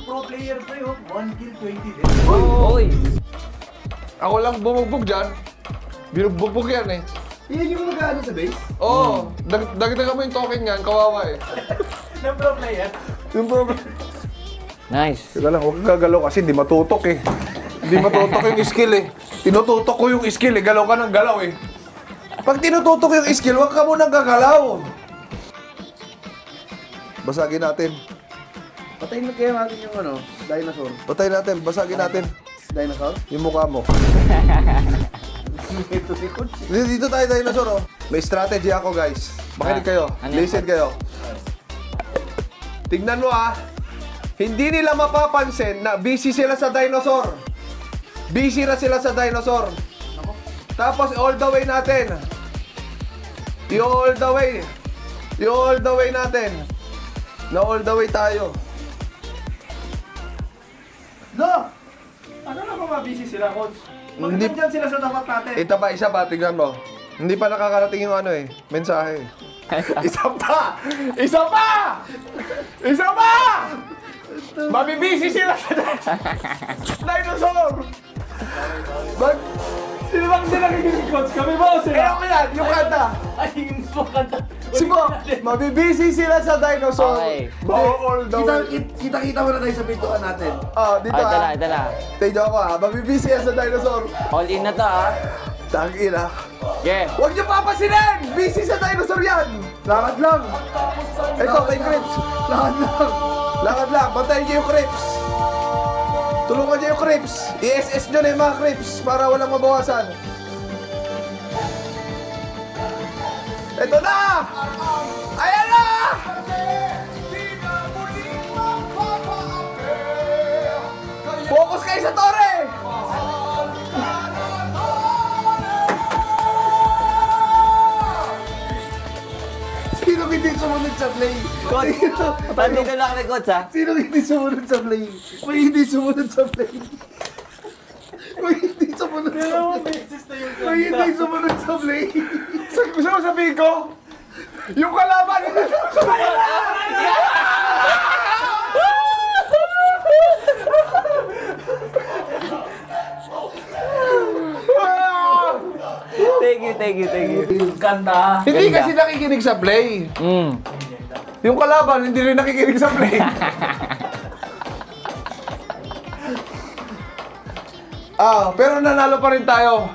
pro player pa yun. 1 kill, 20 din. Uy! Ako lang bumugbog dyan. Binugbog yan eh. Yan yung mag-ano sa base? Oo. Dagdagan mo yung token yan, kawawa eh. Na pro player? Yung problem. Nice. Teka lang, huwag gagalaw kasi hindi matutok eh. Hindi matutok yung skill eh. Tinututok ko yung skill eh, galaw ka ng galaw eh. Pag tinututok yung skill, huwag ka munang gagalaw. Basagin natin. Patayin na kaya natin yung ano, dinosaur. Patay natin, basagin natin. Dinosaur? Yung mukha mo. Ito si Coach. Dito tayo, dinosaur oh. May strategy ako guys. Makinig kayo. Ano yun? Listen kayo. Tignan mo ah. Hindi nila mapapansin na busy sila sa dinosaur. Busy na sila sa dinosaur. Tapos all the way natin. I-all the way. I-all the way natin. Na all the way tayo. No! Ano na ba mabisi sila, Coach? Hindi- Bakit nandyan sila sa tapat natin? Isa pa, tignan mo. Hindi pa nakakarating yung ano eh, mensahe. Isa pa! Isa pa! Isa pa! Mabibisi sila sa dinosaur! Sino bang sila nakikinig, Coach? Kami ba o sila? Kaya ko yan, yung kanta. Ay, yung kanta. Sibo, mabibisi sila sa dinosaur. Okay. All the way. Kita-kita mo na tayo sa pintuan natin. Dito Ito na, ah. ito na. Tignan ko ah, mabibisi yan sa dinosaur. All in na to ah. Tangina. Yeah. Huwag niyo papasinin! Busy sa dinosaur yan! Lakad lang. Ito, may crips. Lakad lang. Lakad lang. Bantayin niyo yung crips. Tulungan niyo yung crips. I-SS niyo na yung mga crips para walang mabawasan. Ito na! Ayan na! Focus kayo sa tore! Sino hindi sumunod sa play? Coach, dito lang kami, Coach ha. Sino hindi sumunod sa play? May hindi sumunod sa play. May hindi sumunod sa play. May hindi sumunod sa play. Gusto mo sabihin ko? Yung kalaban! Hindi Thank you. Ganda. Hindi kasi nakikinig sa play. Yung kalaban, hindi rin nakikinig sa play. Pero nanalo pa rin tayo.